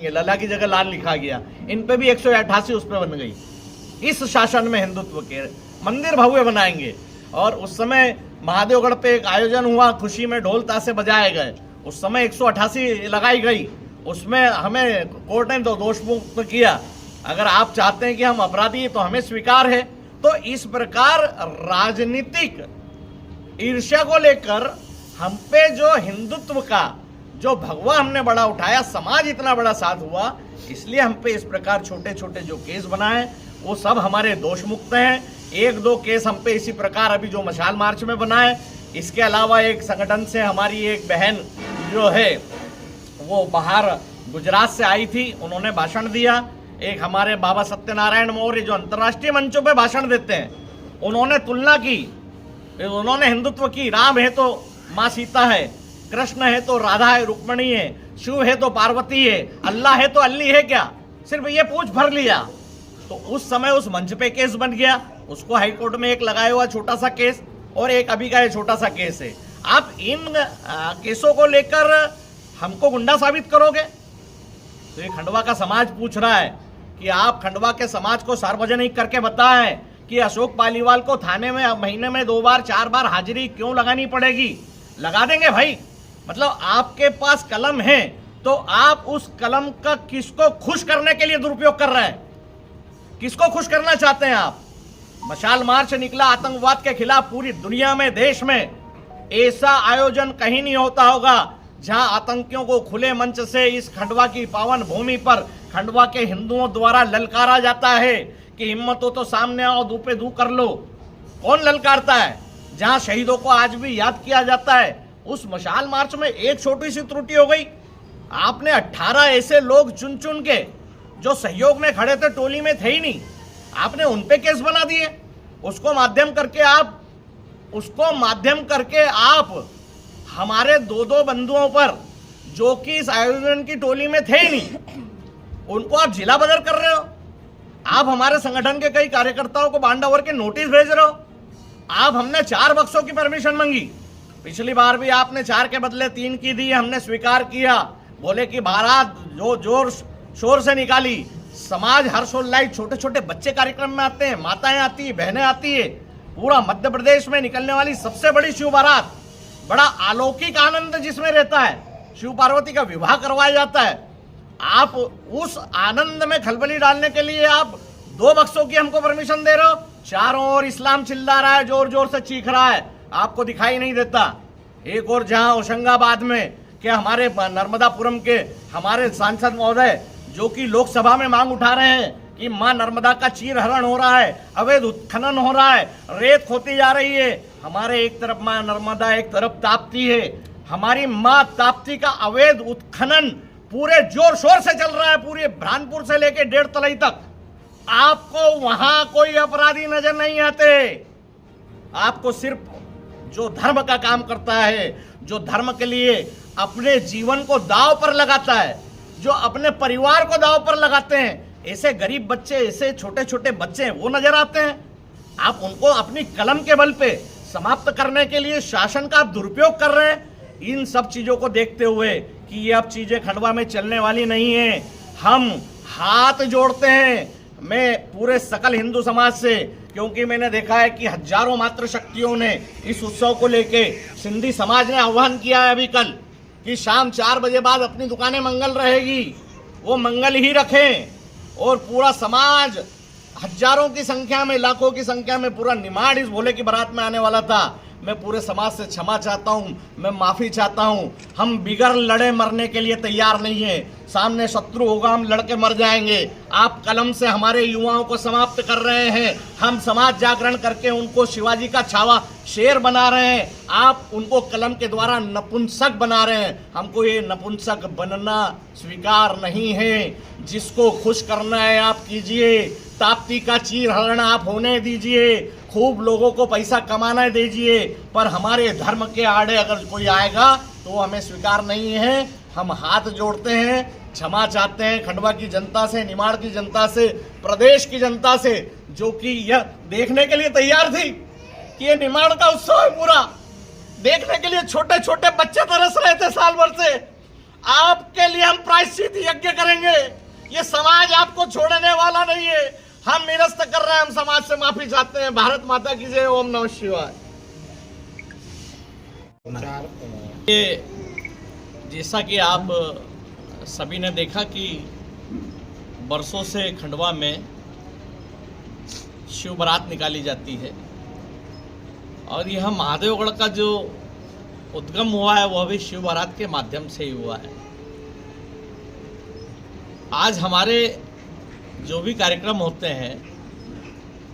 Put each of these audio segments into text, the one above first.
लिखेंगे, लला की जगह लाल लिखा गया। इन पे भी 188 उस पे बन गई। इस शासन में हिंदुत्व के मंदिर भव्य बनाएंगे। और उस समय महादेवगढ़ पे एक आयोजन हुआ, खुशी में ढोल ताशे बजाए गए, उस समय 188 लगाई गई, उसमें हमें कोर्ट ने दोष मुक्त किया। अगर आप चाहते हैं कि हम अपराधी तो हमें स्वीकार है। तो इस प्रकार राजनीतिक ईर्ष्या को लेकर हम पे जो हिंदुत्व का जो भगवा हमने बड़ा उठाया, समाज इतना बड़ा साथ हुआ, इसलिए हम पे इस प्रकार छोटे छोटे जो केस बनाए वो सब हमारे दोष मुक्त हैं। एक दो केस हम पे इसी प्रकार अभी जो मशाल मार्च में बनाए, इसके अलावा एक संगठन से हमारी एक बहन जो है वो बाहर गुजरात से आई थी, उन्होंने भाषण दिया। एक हमारे बाबा सत्यनारायण मौर्य जो अंतर्राष्ट्रीय मंचों पे भाषण देते हैं, उन्होंने तुलना की, उन्होंने हिंदुत्व की। राम है तो माँ सीता है, कृष्ण है तो राधा है रुक्मणी है, शिव है तो पार्वती है, अल्लाह है तो अल्ली है क्या, सिर्फ ये पूछ भर लिया। तो उस समय उस मंच पे केस बन गया, उसको हाईकोर्ट में एक लगाया हुआ छोटा सा केस और एक अभी का ये छोटा सा केस है। आप इन केसों को लेकर हमको गुंडा साबित करोगे? तो ये खंडवा का समाज पूछ रहा है कि आप खंडवा के समाज को सार्वजनिक करके बताएं कि अशोक पालीवाल को थाने में महीने में 2 बार 4 बार हाजिरी क्यों लगानी पड़ेगी। लगा देंगे भाई, मतलब आपके पास कलम है तो आप उस कलम का किसको खुश करने के लिए दुरुपयोग कर रहे हैं? किसको खुश करना चाहते हैं आप? मशाल मार्च निकला आतंकवाद के खिलाफ, पूरी दुनिया में, देश में ऐसा आयोजन कहीं नहीं होता होगा जहां आतंकियों को खुले मंच से इस खंडवा की पावन भूमि पर खंडवा के हिंदुओं द्वारा ललकारा जाता है कि हिम्मत हो तो सामने आओ, दू पे दू कर लो। कौन ललकारता है? जहां शहीदों को आज भी याद किया जाता है। उस मशाल मार्च में एक छोटी सी त्रुटि हो गई, आपने 18 ऐसे लोग चुन चुन के जो सहयोग में खड़े थे, टोली में थे ही नहीं, आपने उन पे केस बना दिए। उसको माध्यम करके आप हमारे 2 बंधुओं पर जो कि इस आयोजन की टोली में थे ही नहीं, उनको आप जिला बदर कर रहे हो। आप हमारे संगठन के कई कार्यकर्ताओं को बांड ओवर के नोटिस भेज रहे हो। आप हमने 4 बक्सों की परमिशन मांगी, पिछली बार भी आपने 4 के बदले 3 की दी, हमने स्वीकार किया। बोले कि बारात जो जोर शोर से निकाली, समाज हर्षोल्लास, छोटे छोटे बच्चे कार्यक्रम में आते हैं, माताएं आती है, बहनें आती है। पूरा मध्य प्रदेश में निकलने वाली सबसे बड़ी शिव बारात, बड़ा अलौकिक आनंद जिसमें रहता है, शिव पार्वती का विवाह करवाया जाता है। आप उस आनंद में खलबली डालने के लिए आप 2 बक्सों की हमको परमिशन दे रहे हो। चारों ओर इस्लाम चिल्ला रहा है, जोर जोर से चीख रहा है, आपको दिखाई नहीं देता। एक और जहां होशंगाबाद में कि हमारे नर्मदापुरम के हमारे सांसद महोदय जो कि लोकसभा में मांग उठा रहे हैं कि मां नर्मदा का चीरहरण हो रहा है, अवैध उत्खनन हो रहा है, रेत खोती जा रही है। हमारे एक तरफ मां नर्मदा, एक तरफ ताप्ती है। हमारी मां ताप्ती का अवैध उत्खनन पूरे जोर शोर से चल रहा है, पूरे भ्रानपुर से लेके 1.5 तलाई तक। आपको वहां कोई अपराधी नजर नहीं आते। आपको सिर्फ जो धर्म का काम करता है, जो धर्म के लिए अपने जीवन को दांव पर लगाता है, जो अपने परिवार को दांव पर लगाते हैं, ऐसे गरीब बच्चे, ऐसे छोटे छोटे बच्चे वो नजर आते हैं। आप उनको अपनी कलम के बल पे समाप्त करने के लिए शासन का दुरुपयोग कर रहे हैं। इन सब चीजों को देखते हुए कि ये अब चीजें खंडवा में चलने वाली नहीं है, हम हाथ जोड़ते हैं मैं पूरे सकल हिंदू समाज से, क्योंकि मैंने देखा है कि हजारों मात्र शक्तियों ने इस उत्सव को लेके, सिंधी समाज ने आह्वान किया है अभी कल कि शाम 4 बजे बाद अपनी दुकानें मंगल रहेगी, वो मंगल ही रखें। और पूरा समाज हजारों की संख्या में, लाखों की संख्या में पूरा निमाड़ इस भोले की बारात में आने वाला था। मैं पूरे समाज से क्षमा चाहता हूँ, मैं माफी चाहता हूँ। हम बिगर लड़े मरने के लिए तैयार नहीं है। सामने शत्रु होगा, हम लड़के मर जाएंगे। आप कलम से हमारे युवाओं को समाप्त कर रहे हैं, हम समाज जागरण करके उनको शिवाजी का छावा शेर बना रहे हैं। आप उनको कलम के द्वारा नपुंसक बना रहे हैं। हमको ये नपुंसक बनना स्वीकार नहीं है। जिसको खुश करना है आप कीजिए, ताप्ती का चीरहरण आप होने दीजिए, खूब लोगों को पैसा कमाना दीजिए, पर हमारे धर्म के आड़े अगर कोई आएगा तो वो हमें स्वीकार नहीं है। हम हाथ जोड़ते हैं, क्षमा चाहते हैं खंडवा की जनता से, निमाड़ की जनता से, प्रदेश की जनता से, जो कि यह देखने के लिए तैयार थी कि ये निमाड़ का उत्सव है। पूरा देखने के लिए छोटे छोटे बच्चे तरस रहे थे साल भर से। आपके लिए हम प्रायश्चित यज्ञ करेंगे। ये समाज आपको छोड़ने वाला नहीं है। हम निरस्त कर रहे हैं, हम समाज से माफी चाहते हैं। भारत माता की जय। ओम नमः शिवाय। ये जैसा कि आप सभी ने देखा कि बरसों से खंडवा में शिव बारात निकाली जाती है और यह महादेवगढ़ का जो उद्गम हुआ है वह भी शिव बारात के माध्यम से ही हुआ है। आज हमारे जो भी कार्यक्रम होते हैं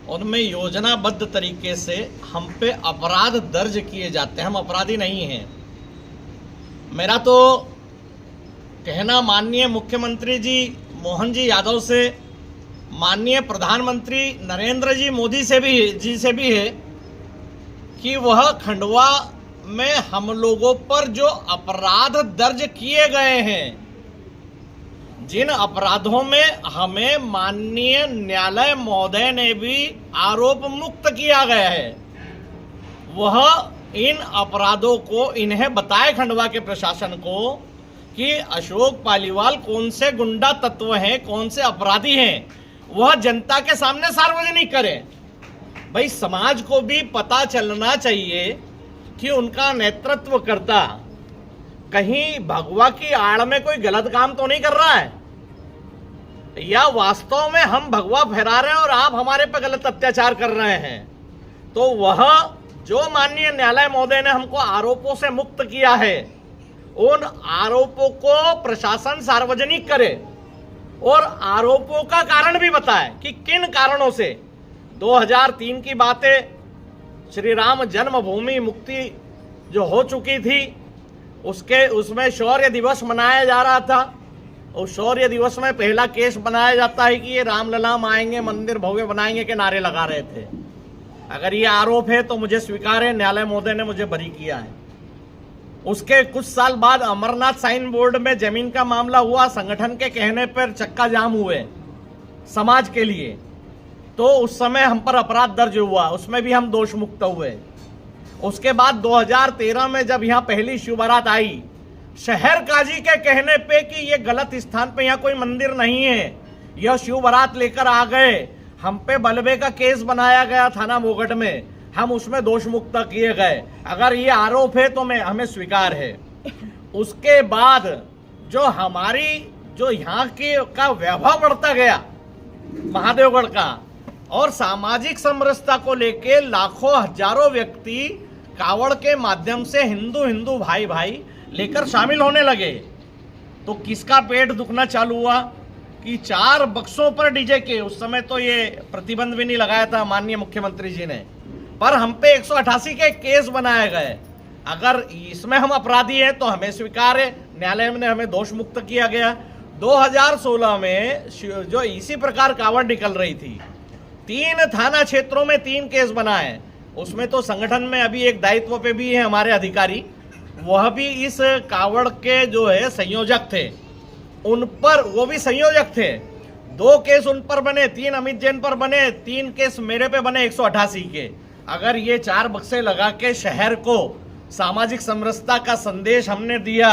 उनमें योजनाबद्ध तरीके से हम पे अपराध दर्ज किए जाते हैं। हम अपराधी नहीं हैं। मेरा तो कहना माननीय मुख्यमंत्री जी मोहन जी यादव से, माननीय प्रधानमंत्री नरेंद्र जी मोदी से भी है कि वह खंडवा में हम लोगों पर जो अपराध दर्ज किए गए हैं, जिन अपराधों में हमें माननीय न्यायालय महोदय ने भी आरोप मुक्त किया गया है, वह इन अपराधों को इन्हें बताए खंडवा के प्रशासन को कि अशोक पालीवाल कौन से गुंडा तत्व हैं, कौन से अपराधी हैं, वह जनता के सामने सार्वजनिक करें। भाई समाज को भी पता चलना चाहिए कि उनका नेतृत्व करता कहीं भगवा की आड़ में कोई गलत काम तो नहीं कर रहा है, या वास्तव में हम भगवा फहरा रहे हैं और आप हमारे पर गलत अत्याचार कर रहे हैं। तो वह जो माननीय न्यायालय महोदय ने हमको आरोपों से मुक्त किया है, उन आरोपों को प्रशासन सार्वजनिक करे और आरोपों का कारण भी बताए कि किन कारणों से 2003 की बातें, श्री राम जन्मभूमि मुक्ति जो हो चुकी थी, उसमें शौर्य दिवस मनाया जा रहा था और शौर्य दिवस में पहला केस बनाया जाता है कि ये रामलला आएंगे, मंदिर भव्य बनाएंगे के नारे लगा रहे थे। अगर ये आरोप है तो मुझे स्वीकार है, न्यायालय महोदय ने मुझे बरी किया है। उसके कुछ साल बाद अमरनाथ साइन बोर्ड में जमीन का मामला हुआ, संगठन के कहने पर चक्का जाम हुए समाज के लिए, तो उस समय हम पर अपराध दर्ज हुआ, उसमें भी हम दोष मुक्त हुए। उसके बाद 2013 में जब यहाँ पहली शिव बारात आई, शहर काजी के कहने पे कि ये गलत स्थान पे यहाँ कोई मंदिर नहीं है, यह शिव बारात लेकर आ गए, हम पे बलवे का केस बनाया गया थाना मोगट में, हम उसमें दोष मुक्त किए गए। अगर ये आरोप है तो हमें स्वीकार है। उसके बाद जो हमारी जो यहाँ के का वैभव बढ़ता गया महादेवगढ़ का, और सामाजिक समरसता को लेके लाखों हजारों व्यक्ति कावड़ के माध्यम से हिंदू भाई भाई लेकर शामिल होने लगे, तो किसका पेट दुखना चालू हुआ कि 4 बक्सों पर डीजे के, उस समय तो ये प्रतिबंध भी नहीं लगाया था माननीय मुख्यमंत्री जी ने, पर हम पे 188 के केस बनाए गए। अगर इसमें हम अपराधी हैं तो हमें स्वीकार है, न्यायालय ने हमें दोष मुक्त किया गया। 2016 में जो इसी प्रकार कावड़ निकल रही थी, 3 थाना क्षेत्रों में 3 केस बनाए, उसमें तो संगठन में अभी एक दायित्व पे भी है हमारे अधिकारी, वह भी इस कावड़ के जो है संयोजक थे, उन पर वो भी संयोजक थे। 2 केस उन पर बने, 3 अमित जैन पर बने, 3 केस मेरे पे बने 188 के। अगर ये 4 बक्से लगा के शहर को सामाजिक समरसता का संदेश हमने दिया,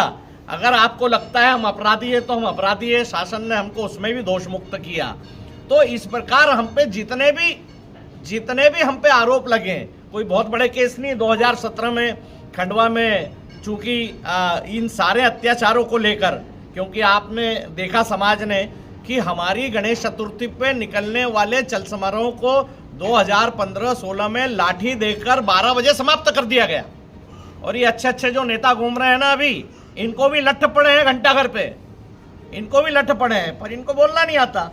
अगर आपको लगता है हम अपराधी है तो हम अपराधी है, शासन ने हमको उसमें भी दोष मुक्त किया। तो इस प्रकार हम पे जितने भी हम पे आरोप लगे, कोई बहुत बड़े केस नहीं। 2017 में खंडवा में चूंकि इन सारे अत्याचारों को लेकर, क्योंकि आपने देखा समाज ने कि हमारी गणेश चतुर्थी पे निकलने वाले चल समारोह को 2015-16 में लाठी देकर 12 बजे समाप्त कर दिया गया। और ये अच्छे जो नेता घूम रहे हैं ना, अभी इनको भी लठ पड़े हैं घंटाघर पे, इनको भी लठ पड़े हैं, पर इनको बोलना नहीं आता।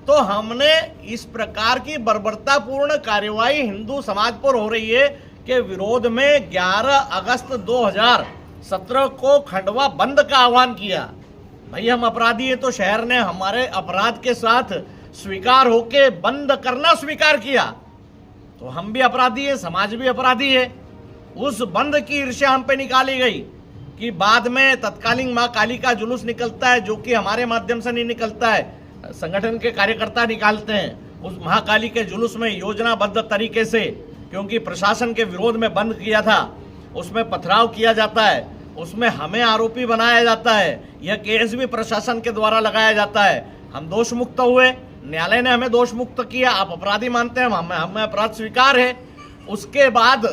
तो हमने इस प्रकार की बर्बरतापूर्ण कार्यवाही हिंदू समाज पर हो रही है के विरोध में 11 अगस्त 2017 को खंडवा बंद का आह्वान किया। भाई हम अपराधी हैं तो शहर ने हमारे अपराध के साथ स्वीकार होके बंद करना स्वीकार किया, तो हम भी अपराधी है, समाज भी अपराधी है। उस बंद की ईर्ष्या हम पे निकाली गई कि बाद में तत्कालीन माँ काली का जुलूस निकलता है, जो कि हमारे माध्यम से नहीं निकलता है, संगठन के कार्यकर्ता निकालते हैं। उस महाकाली के जुलूस में योजनाबद्ध तरीके से, क्योंकि प्रशासन के विरोध में बंद किया था, उसमें पथराव किया जाता है, उसमें हमें आरोपी बनाया जाता है। यह केस भी प्रशासन के द्वारा लगाया जाता है। हम दोष मुक्त हुए, न्यायालय ने हमें दोष मुक्त किया, आप अपराधी मानते हैं, हमें अपराध स्वीकार है। उसके बाद